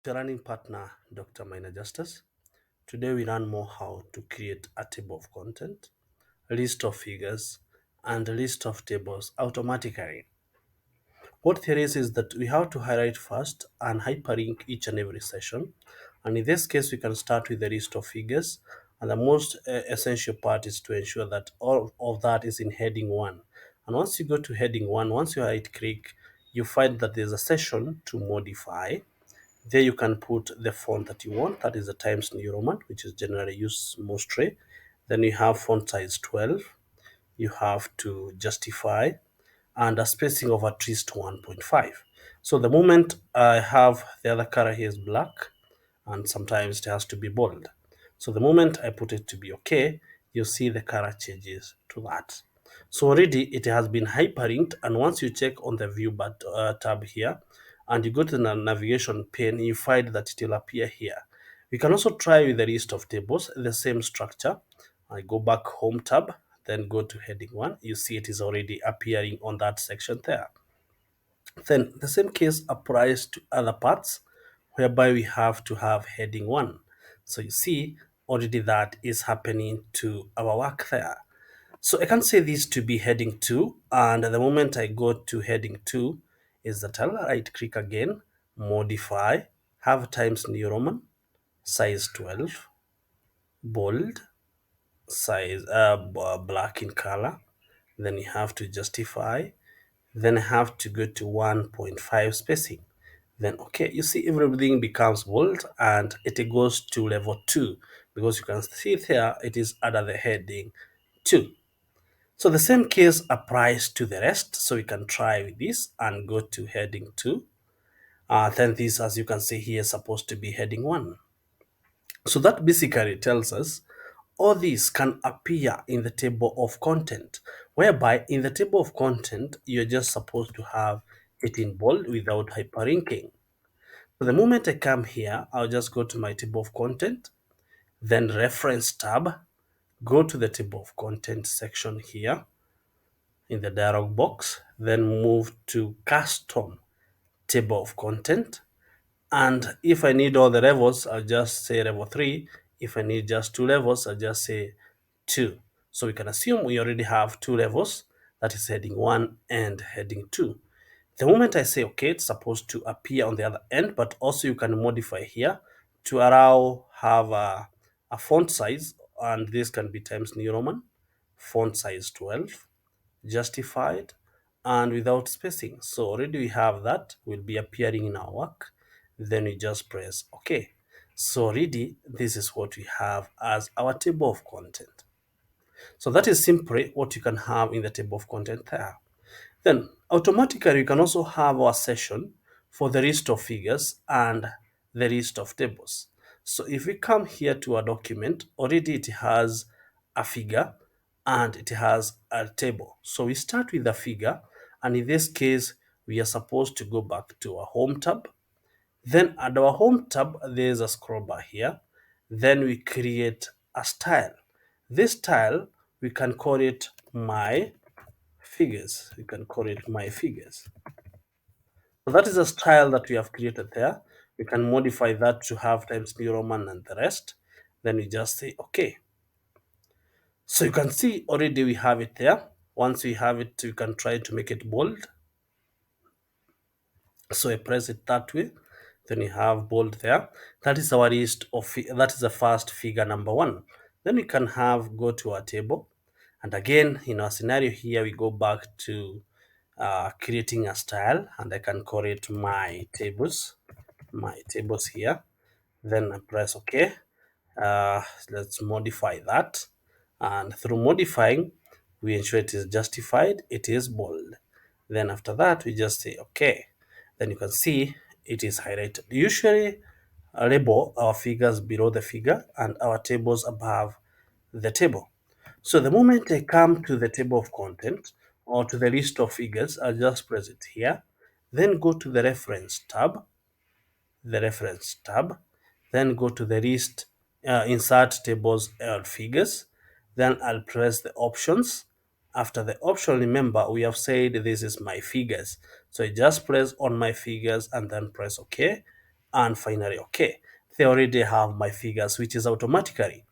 The running partner, Dr. Minor Justice. Today we learn more how to create a table of content, a list of figures, and a list of tables automatically. What there is that we have to highlight first and hyperlink each and every session. And in this case, we can start with the list of figures. And the most essential part is to ensure that all of that is in heading one. And once you go to heading one, once you right click, you find that there's a session to modify. There you can put the font that you want, that is the Times New Roman, which is generally used mostly. Then you have font size 12. You have to justify and a spacing of at least 1.5. So the moment I have the other color here is black, and sometimes it has to be bold. So the moment I put it to be okay, you see the color changes to that. So already it has been hyperlinked, and once you check on the view tab here, and you go to the navigation pane, you find that it will appear here. We can also try with the list of tables, the same structure. I go back home tab, then go to heading one. You see it is already appearing on that section there. Then the same case applies to other parts whereby we have to have heading one. So you see already that is happening to our work there. So I can say this to be heading two, and the moment I go to heading two is that I'll right click again, modify, have Times New Roman, size 12, bold, size black in color. Then you have to justify, then I have to go to 1.5 spacing. Then okay, you see everything becomes bold and it goes to level 2, because you can see there it is under the heading 2. So the same case applies to the rest. So we can try with this and go to heading 2. Then this, as you can see here, is supposed to be heading 1. So that basically tells us all these can appear in the table of content, whereby in the table of content, you're just supposed to have it in bold without hyperlinking. So the moment I come here, I'll just go to my table of content, then reference tab, go to the table of content section here in the dialog box, then move to custom table of content. And if I need all the levels, I'll just say level 3. If I need just 2 levels, I'll just say 2. So we can assume we already have 2 levels, that is heading 1 and heading 2. The moment I say okay, it's supposed to appear on the other end, but also you can modify here to allow have a font size, and this can be Times New Roman, font size 12, justified, and without spacing. So already we have that will be appearing in our work. Then we just press OK. So already this is what we have as our table of content. So that is simply what you can have in the table of content there. Then automatically you can also have our session for the list of figures and the list of tables. So if we come here to a document, already it has a figure and it has a table. So we start with the figure, and in this case, we are supposed to go back to our home tab. Then at our home tab, there's a scroll bar here. Then we create a style. This style, we can call it my figures. We can call it my figures. So that is a style that we have created there. We can modify that to have Times New Roman and the rest. Then we just say okay. So you can see already we have it there. Once we have it, you can try to make it bold. So I press it that way. Then you have bold there. That is our list of, that is the first figure number 1. Then we can have go to our table. And again, in our scenario here, we go back to creating a style, and I can call it my tables here. Then I press OK. Let's modify that, and through modifying we ensure it is justified, it is bold. Then after that we just say OK. Then you can see it is highlighted. Usually label our figures below the figure and our tables above the table. So the moment I come to the table of content or to the list of figures, I'll just press it here, then go to the reference tab, then go to the list, insert tables and figures, then I'll press the options. After the option, remember we have said this is my figures, so I just press on my figures and then press OK, and finally OK. They already have my figures, which is automatically.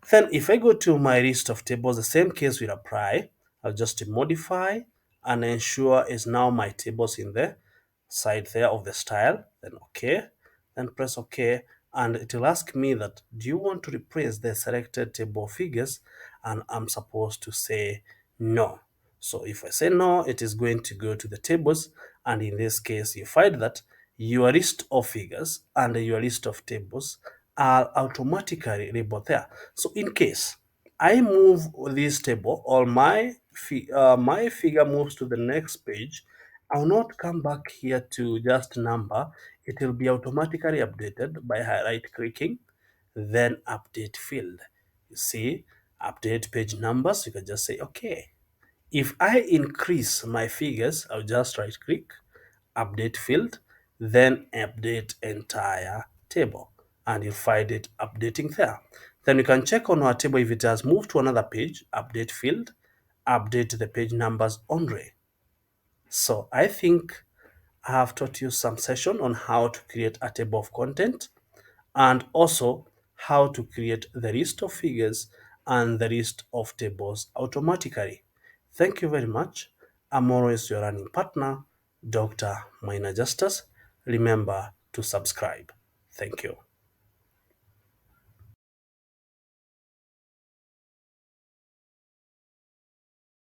Then if I go to my list of tables, the same case will apply. I'll just modify and ensure is now my tables in the side there of the style. Then OK. Then press OK. And it will ask me that, do you want to replace the selected table figures? And I'm supposed to say no. So if I say no, it is going to go to the tables. And in this case, you find that your list of figures and your list of tables are automatically labeled there. So in case I move this table or my figure moves to the next page, I will not come back here to just number. It will be automatically updated by right clicking, then update field. You see, update page numbers. You can just say okay. If I increase my figures, I'll just right click, update field, then update entire table, and you'll find it updating there. Then you can check on our table if it has moved to another page, update field, update the page numbers only. So I think I have taught you some session on how to create a table of content and also how to create the list of figures and the list of tables automatically. Thank you very much. I'm always your running partner, Dr. Maina Justus. Remember to subscribe. Thank you.